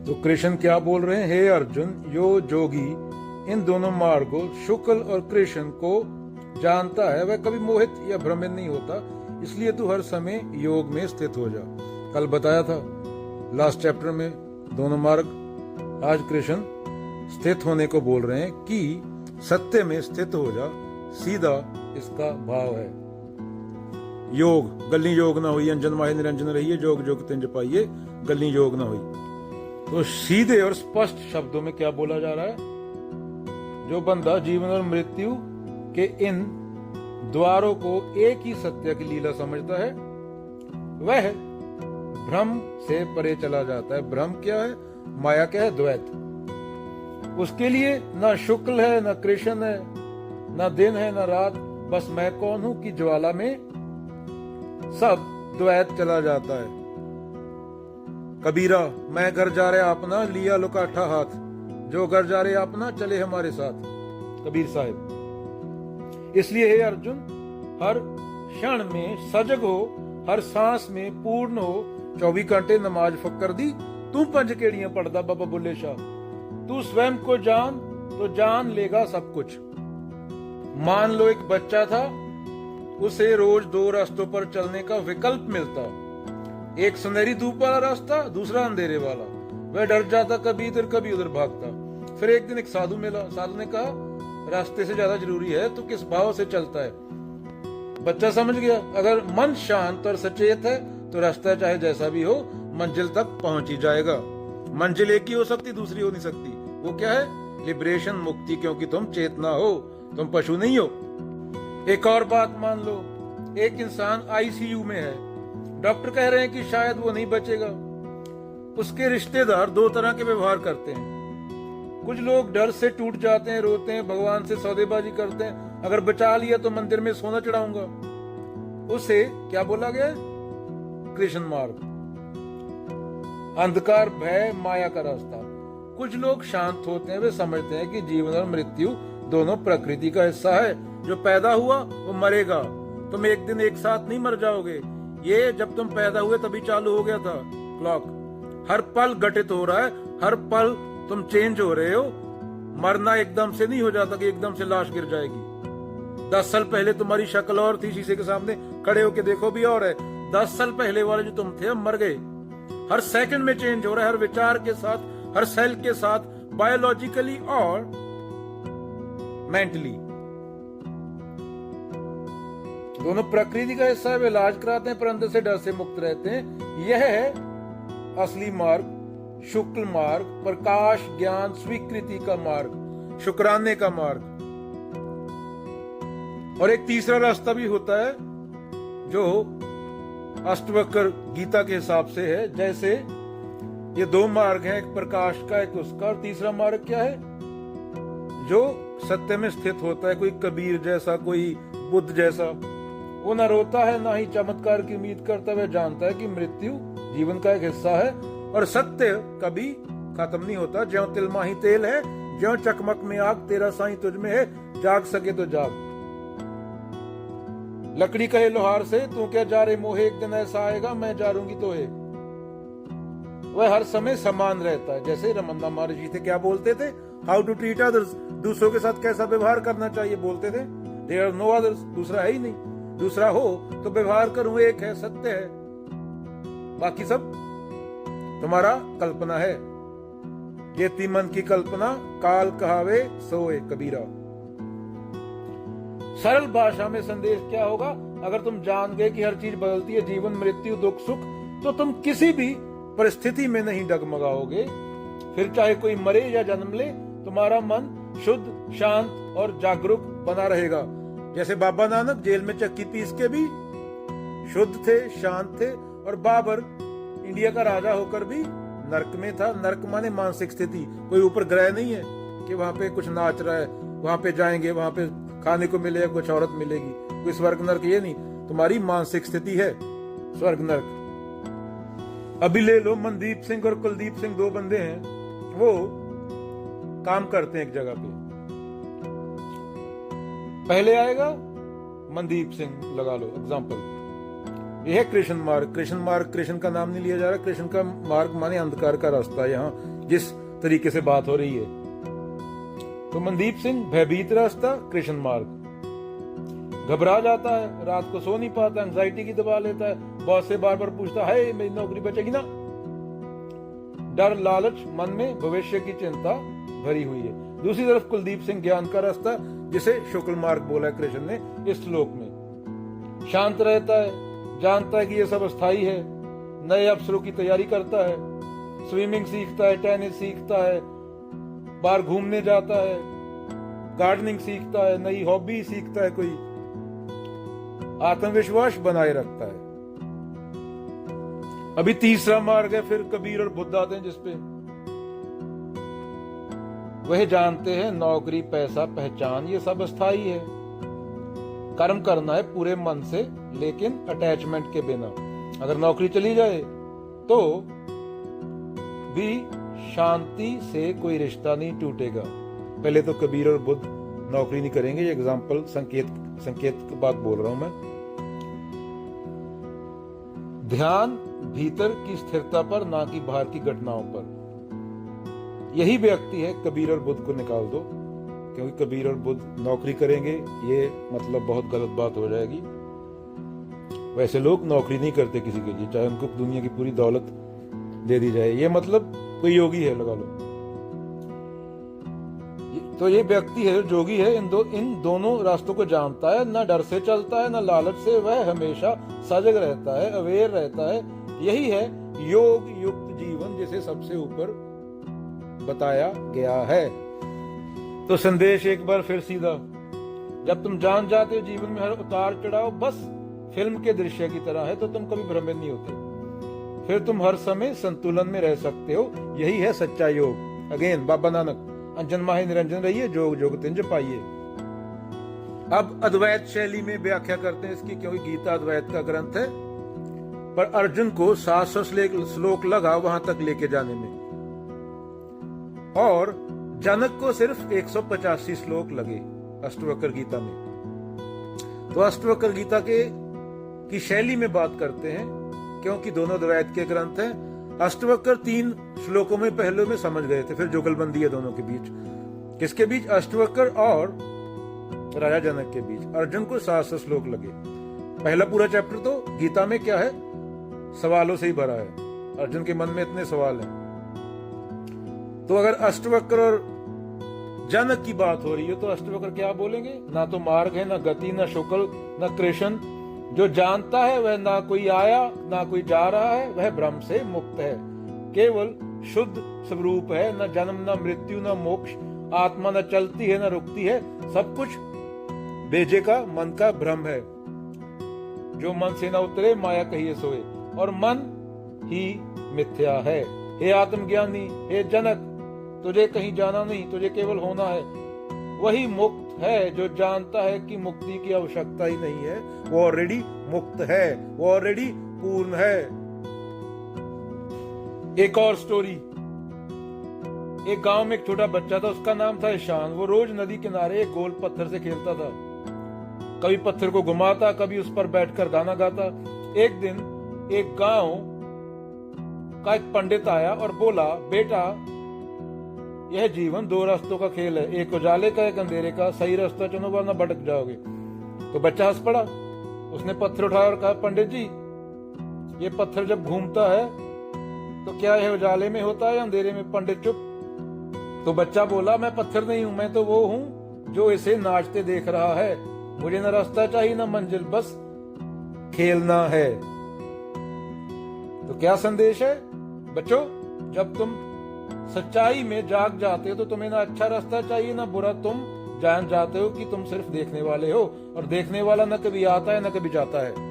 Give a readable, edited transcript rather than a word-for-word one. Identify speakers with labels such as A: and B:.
A: तो कृष्ण क्या बोल रहे हैं, हे अर्जुन, यो जोगी इन दोनों मार्गों शुक्ल और कृष्ण को जानता है वह कभी मोहित या भ्रमित नहीं होता, इसलिए तू हर समय योग में स्थित हो जा। कल बताया था लास्ट चैप्टर में दोनों मार्ग। आज कृष्ण स्थित होने को बोल रहे हैं कि सत्य में स्थित हो जा, सीधा इसका भाव है। योग गली योग ना हुई, अंजन माहे निरंजन रहिए, जोग जोग तिंज पाइए, गली योग ना हुई। तो सीधे और स्पष्ट शब्दों में क्या बोला जा रहा है, जो बंदा जीवन और मृत्यु के इन द्वारों को एक ही सत्य की लीला समझता है वह भ्रम से परे चला जाता है। भ्रम क्या है, माया क्या है, द्वैत। उसके लिए ना शुक्ल है ना कृष्ण है, ना दिन है ना रात, बस मैं कौन हूं की ज्वाला में सब द्वैत चला जाता है। कबीरा मैं घर जा रहे अपना, लिया लुकाठा हाथ, जो घर जा रहे अपना चले हमारे साथ, कबीर साहिब। इसलिए हे अर्जुन, हर क्षण में सजग हो, हर सांस में पूर्ण हो। 24 घंटे नमाज फक्कर दी, तू पंज केड़ियां पढ़दा बाबा बुल्ले शाह। तू स्वयं को जान तो जान लेगा सब कुछ। मान लो एक बच्चा था, उसे रोज 2 रास्तों पर चलने का विकल्प मिलता, एक सुनहरी धूप वाला रास्ता, दूसरा अंधेरे वाला। वह डर जाता, कभी इधर कभी उधर भागता। फिर एक दिन एक साधु मिला, साधु ने कहा रास्ते से ज्यादा जरूरी है तो किस भाव से चलता है। बच्चा समझ गया, अगर मन शांत और सचेत है तो रास्ता चाहे जैसा भी हो मंजिल तक पहुंच ही जाएगा। मंजिल एक ही हो सकती, दूसरी हो नहीं सकती। वो क्या है, लिबरेशन, मुक्ति, क्योंकि तुम चेतना हो, तुम पशु नहीं हो। एक और बात मान लो, एक इंसान आईसीयू में है, डॉक्टर कह रहे हैं कि शायद वो नहीं बचेगा। उसके रिश्तेदार 2 तरह के व्यवहार करते हैं। कुछ लोग डर से टूट जाते हैं, रोते हैं, भगवान से सौदेबाजी करते हैं, अगर बचा लिया तो मंदिर में सोना चढ़ाऊंगा। उसे क्या बोला गया, कृष्ण मार्ग, अंधकार, भय, माया का रास्ता। कुछ लोग शांत होते हैं, वे समझते हैं कि जीवन और मृत्यु दोनों प्रकृति का हिस्सा है। जो पैदा हुआ वो मरेगा, तुम एक दिन एक साथ नहीं मर जाओगे। ये जब तुम पैदा हुए तभी चालू हो गया था क्लॉक। हर पल घटित हो रहा है, हर पल तुम चेंज हो रहे हो। मरना एकदम से नहीं हो जाता कि एकदम से लाश गिर जाएगी। 10 साल पहले तुम्हारी शक्ल और थी, शीशे के सामने खड़े होके देखो भी और है। 10 साल पहले वाले जो तुम थे अब मर गए। हर सेकंड में चेंज हो रहा है, हर विचार के साथ, हर सेल के साथ, बायोलॉजिकली और मेंटली। दोनों प्रकृति का हिस्सा है। वे इलाज कराते हैं पर अंदर से डर से मुक्त रहते हैं। यह है असली मार्ग, शुक्ल मार्ग, प्रकाश, ज्ञान, स्वीकृति का मार्ग, शुक्राने का मार्ग। और एक तीसरा रास्ता भी होता है जो अष्टवक्र गीता के हिसाब से है। जैसे ये 2 मार्ग हैं, एक प्रकाश का एक उसका, और तीसरा मार्ग क्या है, जो सत्य में स्थित होता है। कोई कबीर जैसा, कोई बुद्ध जैसा। वो ना रोता है ना ही चमत्कार की उम्मीद करता, वह जानता है कि मृत्यु जीवन का एक हिस्सा है और सत्य कभी खत्म नहीं होता। ज्यों तिल माही तेल है, ज्यों चकमक में आग, तेरा साईं तुझ में है, जाग सके तो जाग। लकड़ी कहे लोहार से, तू क्या जा रे मोहे, एक दिन ऐसा आएगा मैं जा रूंगी तो है। वह हर समय समान रहता है। जैसे रमन्ना महर्षि थे, क्या बोलते थे, हाउ टू ट्रीट अदर्स, दूसरों के साथ कैसा व्यवहार करना चाहिए बोलते थे। देयर आर नो अदर्स, दूसरा है ही नहीं। दूसरा हो तो व्यवहार करूं, एक है, सत्य है, बाकी सब तुम्हारा कल्पना है। जेती मन की कल्पना, काल कहावे सोए, कबीरा। सरल भाषा में संदेश क्या होगा, अगर तुम जान गए कि हर चीज बदलती है, जीवन, मृत्यु, दुख, सुख, तो तुम किसी भी परिस्थिति में नहीं डगमगाओगे। फिर चाहे कोई मरे या जन्म ले, तुम्हारा मन शुद्ध, शांत और जागरूक बना रहेगा। जैसे बाबा नानक जेल में चक्की पीस के भी शुद्ध थे, शांत थे, और बाबर इंडिया का राजा होकर भी नर्क में था। नर्क माने मानसिक स्थिति, कोई ऊपर ग्रह नहीं है कि वहां पे कुछ नाच रहा है, वहां पे जाएंगे, वहां पे खाने को मिलेगा, कुछ औरत मिलेगी, कोई स्वर्ग नर्क, ये नहीं। तुम्हारी मानसिक स्थिति है स्वर्ग नर्क। अभी ले लो, मनदीप सिंह और कुलदीप सिंह 2 बंदे हैं, वो काम करते हैं एक जगह पे। पहले आएगा मनदीप सिंह, लगा लो एग्जाम्पल, यह कृष्ण मार्ग। कृष्ण मार्ग, कृष्ण का नाम नहीं लिया जा रहा, कृष्ण का मार्ग माने अंधकार का रास्ता। यहाँ जिस तरीके से बात हो रही है, तो मनदीप सिंह, भयभीत रास्ता कृष्ण मार्ग। घबरा जाता है, रात को सो नहीं पाता, एंजाइटी की दबा लेता है, बॉस से बार बार पूछता है मेरी नौकरी बचेगी ना। डर, लालच, मन में भविष्य की चिंता भरी हुई है। दूसरी तरफ कुलदीप सिंह, ज्ञान का रास्ता, जिसे शुक्ल मार्ग बोला है कृष्ण ने इस श्लोक में। शांत रहता है, जानता है कि यह सब अस्थाई है, नए अवसरों की तैयारी करता है, स्विमिंग सीखता है, टेनिस सीखता है, बाहर घूमने जाता है, गार्डनिंग सीखता है, नई हॉबी सीखता है, कोई आत्मविश्वास बनाए रखता है। अभी तीसरा मार्ग है, फिर कबीर और बुद्ध आते हैं जिसपे वह जानते हैं नौकरी, पैसा, पहचान ये सब अस्थाई है। कर्म करना है पूरे मन से, लेकिन अटैचमेंट के बिना। अगर नौकरी चली जाए तो भी शांति से कोई रिश्ता नहीं टूटेगा। पहले तो कबीर और बुद्ध नौकरी नहीं करेंगे, ये एग्जाम्पल, संकेत की बात बोल रहा हूं मैं। ध्यान भीतर की स्थिरता पर, ना कि बाहर की घटनाओं पर। यही व्यक्ति है, कबीर और बुद्ध को निकाल दो, क्योंकि कबीर और बुद्ध नौकरी करेंगे ये मतलब बहुत गलत बात हो जाएगी। वैसे लोग नौकरी नहीं करते किसी के लिए, चाहे उनको दुनिया की पूरी दौलत दे दी जाए, ये मतलब कोई योगी है लगा लो। तो ये व्यक्ति है, जोगी है, इन दोनों रास्तों को जानता है, ना डर से चलता है, ना लालच से। वह हमेशा सजग रहता है, अवेयर रहता है। यही है योग युक्त जीवन, जिसे सबसे ऊपर बताया गया है। तो संदेश एक बार फिर सीधा, जब तुम जान जाते हो जीवन में हर उतार चढ़ाव बस फिल्म के दृश्य की तरह है, तो तुम कभी भ्रमित नहीं होते। फिर तुम हर समय संतुलन में रह सकते हो। यही है सच्चा योग। अगेन बाबा नानक, अंजन माहे निरंजन रहिए, जोग जोग तिंज पाइए। अब अद्वैत शैली में व्याख्या करते हैं इसकी, क्योंकि गीता अद्वैत का ग्रंथ है। पर अर्जुन को 700 श्लोक लगा वहां तक लेके जाने में, और जनक को सिर्फ 185 श्लोक लगे अष्टवक्र गीता में। तो अष्टवक्र गीता की शैली में बात करते हैं, क्योंकि दोनों अद्वैत के ग्रंथ हैं। अष्टवक्र 3 श्लोकों में पहले में समझ गए थे, फिर जुगलबंदी है दोनों के बीच। किसके बीच? अष्टवक्र और राजा जनक के बीच। अर्जुन को 700 श्लोक लगे। पहला पूरा चैप्टर तो गीता में क्या है, सवालों से ही भरा है। अर्जुन के मन में इतने सवाल हैं। तो अगर अष्टवक्र और जनक की बात हो रही है, तो अष्टवक्र क्या बोलेंगे? ना तो मार्ग है, ना गति, ना शुक्ल, ना कृष्ण। जो जानता है वह ना कोई आया ना कोई जा रहा है, वह भ्रम से मुक्त है, केवल शुद्ध स्वरूप है। न जन्म, न मृत्यु, न मोक्ष। आत्मा न चलती है न रुकती है, सब कुछ बेजे का मन का भ्रम है। जो मन से न उतरे माया कहिए सोए, और मन ही मिथ्या है। हे आत्मज्ञानी, हे जनक, तुझे कहीं जाना नहीं, तुझे केवल होना है। वही मुक्त है जो जानता है कि मुक्ति की आवश्यकता ही नहीं है। वो ऑलरेडी मुक्त है, वो ऑलरेडी पूर्ण है। एक और स्टोरी। एक गांव में एक छोटा बच्चा था, उसका नाम था ईशान। वो रोज नदी किनारे एक गोल पत्थर से खेलता था। कभी पत्थर को घुमाता, कभी उस पर बैठकर गाना गाता। एक दिन एक गांव का एक पंडित आया और बोला, बेटा, यह जीवन 2 रास्तों का खेल है, एक उजाले का, एक अंधेरे का। सही रास्ता चुनो वरना भटक जाओगे। तो बच्चा हंस पड़ा। उसने पत्थर उठाया और कहा, पंडित जी, ये पत्थर जब घूमता है तो क्या यह उजाले में होता है या अंधेरे में? पंडित चुप। तो बच्चा बोला, मैं पत्थर नहीं हूं, मैं तो वो हूं जो इसे नाचते देख रहा है। मुझे न रास्ता चाहिए न मंजिल, बस खेलना है। तो क्या संदेश है बच्चों? जब तुम सच्चाई में जाग जाते हो तो तुम्हें ना अच्छा रास्ता चाहिए ना बुरा। तुम जान जाते हो कि तुम सिर्फ देखने वाले हो, और देखने वाला न कभी आता है न कभी जाता है।